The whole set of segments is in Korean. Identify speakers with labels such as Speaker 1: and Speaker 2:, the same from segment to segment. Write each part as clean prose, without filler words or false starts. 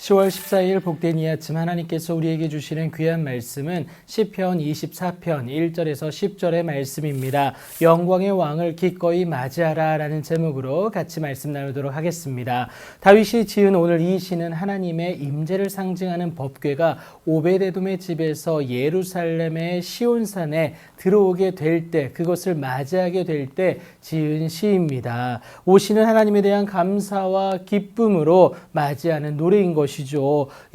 Speaker 1: 10월 14일 복된 이 아침 하나님께서 우리에게 주시는 귀한 말씀은 시편 24편 1절에서 10절의 말씀입니다. 영광의 왕을 기꺼이 맞이하라 라는 제목으로 같이 말씀 나누도록 하겠습니다. 다윗이 지은 오늘 이 시는 하나님의 임재를 상징하는 법궤가 오베데돔의 집에서 예루살렘의 시온산에 들어오게 될 때, 그것을 맞이하게 될 때 지은 시입니다. 오 시는 하나님에 대한 감사와 기쁨으로 맞이하는 노래인 것이죠.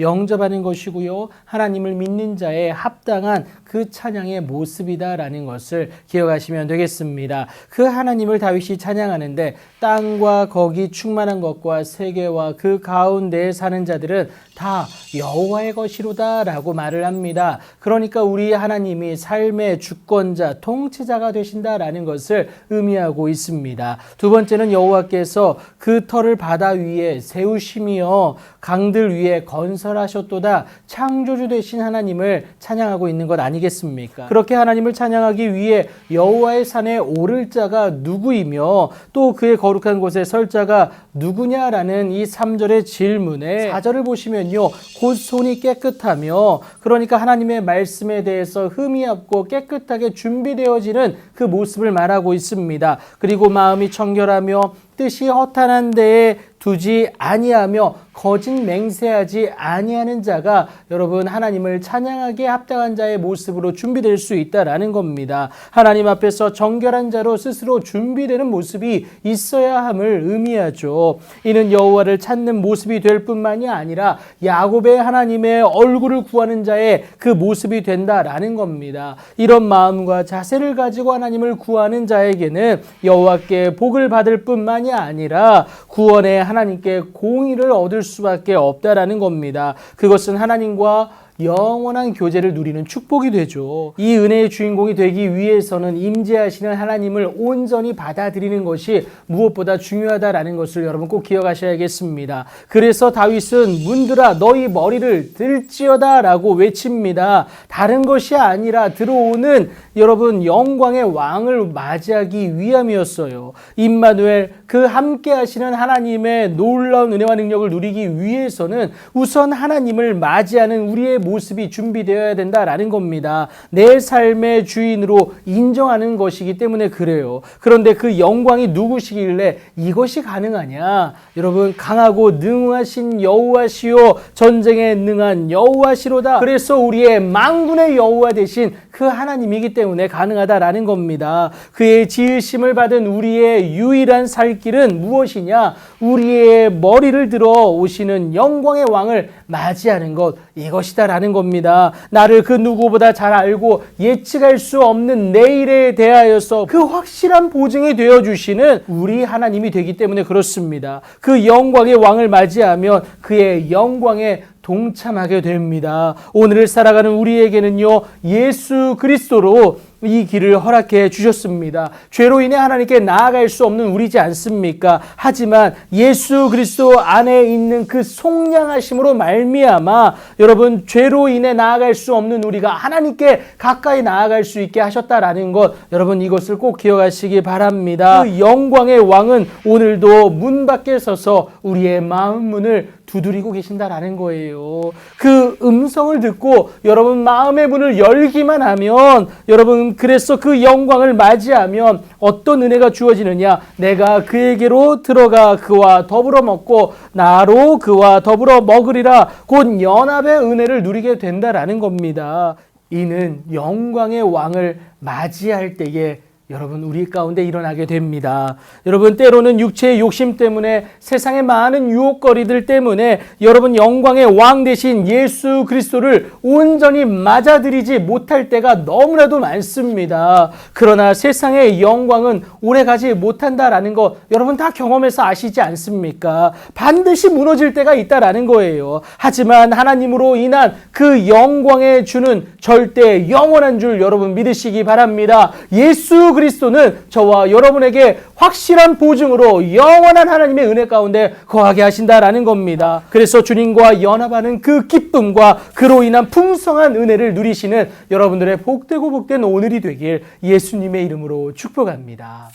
Speaker 1: 영접하는 것이고요. 하나님을 믿는 자의 합당한 그 찬양의 모습이다라는 것을 기억하시면 되겠습니다. 그 하나님을 다윗이 찬양하는데 땅과 거기 충만한 것과 세계와 그 가운데에 사는 자들은 다 여호와의 것이로다 라고 말을 합니다. 그러니까 우리 하나님이 삶의 주권자, 통치자가 되신다라는 것을 의미하고 있습니다. 두 번째는 여호와께서 그 터를 바다 위에 세우시며 강들 위에 건설하셨도다, 창조주 되신 하나님을 찬양하고 있는 것 아니겠습니까? 그렇게 하나님을 찬양하기 위해 여호와의 산에 오를 자가 누구이며 또 그의 거룩한 곳에 설 자가 누구냐라는 이 3절의 질문에 4절을 보시면요, 곧 손이 깨끗하며, 그러니까 하나님의 말씀에 대해서 흠이 없고 깨끗하게 준비되어지는 그 모습을 말하고 있습니다. 그리고 마음이 청결하며 뜻이 허탄한 데에 두지 아니하며 거짓 맹세하지 아니하는 자가 여러분 하나님을 찬양하기에 합당한 자의 모습으로 준비될 수 있다라는 겁니다. 하나님 앞에서 정결한 자로 스스로 준비되는 모습이 있어야 함을 의미하죠. 이는 여호와를 찾는 모습이 될 뿐만이 아니라 야곱의 하나님의 얼굴을 구하는 자의 그 모습이 된다라는 겁니다. 이런 마음과 자세를 가지고 하나님을 구하는 자에게는 여호와께 복을 받을 뿐만이 아니라 구원의 하나님께 공의를 얻을 수밖에 없다라는 겁니다. 그것은 하나님과 영원한 교제를 누리는 축복이 되죠. 이 은혜의 주인공이 되기 위해서는 임재하시는 하나님을 온전히 받아들이는 것이 무엇보다 중요하다라는 것을 여러분 꼭 기억하셔야겠습니다. 그래서 다윗은 문들아 너희 머리를 들지어다 라고 외칩니다. 다른 것이 아니라 들어오는 여러분 영광의 왕을 맞이하기 위함이었어요. 임마누엘, 그 함께 하시는 하나님의 놀라운 은혜와 능력을 누리기 위해서는 우선 하나님을 맞이하는 우리의 모습이 준비되어야 된다라는 겁니다. 내 삶의 주인으로 인정하는 것이기 때문에 그래요. 그런데 그 영광이 누구시길래 이것이 가능하냐? 여러분, 강하고 능하신 여호와시요 전쟁에 능한 여호와시로다. 그래서 우리의 만군의 여호와 되신 그 하나님이기 때문에 가능하다라는 겁니다. 그의 지으심을 받은 우리의 유일한 살 길은 무엇이냐? 우리의 머리를 들어 오시는 영광의 왕을 맞이하는 것, 이것이다라는 겁니다. 나를 그 누구보다 잘 알고 예측할 수 없는 내일에 대하여서 그 확실한 보증이 되어주시는 우리 하나님이 되기 때문에 그렇습니다. 그 영광의 왕을 맞이하면 그의 영광에 동참하게 됩니다. 오늘을 살아가는 우리에게는요, 예수 그리스도로 이 길을 허락해 주셨습니다. 죄로 인해 하나님께 나아갈 수 없는 우리지 않습니까? 하지만 예수 그리스도 안에 있는 그 속량하심으로 말미암아 여러분 죄로 인해 나아갈 수 없는 우리가 하나님께 가까이 나아갈 수 있게 하셨다라는 것, 여러분 이것을 꼭 기억하시기 바랍니다. 그 영광의 왕은 오늘도 문 밖에 서서 우리의 마음 문을 두드리고 계신다라는 거예요. 그 음성을 듣고 여러분 마음의 문을 열기만 하면, 여러분 그래서 그 영광을 맞이하면 어떤 은혜가 주어지느냐? 내가 그에게로 들어가 그와 더불어 먹고 나로 그와 더불어 먹으리라. 곧 연합의 은혜를 누리게 된다라는 겁니다. 이는 영광의 왕을 맞이할 때에 여러분 우리 가운데 일어나게 됩니다. 여러분 때로는 육체의 욕심 때문에, 세상의 많은 유혹거리들 때문에 여러분 영광의 왕 되신 예수 그리스도를 온전히 맞아들이지 못할 때가 너무나도 많습니다. 그러나 세상의 영광은 오래가지 못한다라는 거 여러분 다 경험해서 아시지 않습니까? 반드시 무너질 때가 있다라는 거예요. 하지만 하나님으로 인한 그 영광의 주는 절대 영원한 줄 여러분 믿으시기 바랍니다. 예수 그리스도는 저와 여러분에게 확실한 보증으로 영원한 하나님의 은혜 가운데 거하게 하신다라는 겁니다. 그래서 주님과 연합하는 그 기쁨과 그로 인한 풍성한 은혜를 누리시는 여러분들의 복되고 복된 오늘이 되길 예수님의 이름으로 축복합니다.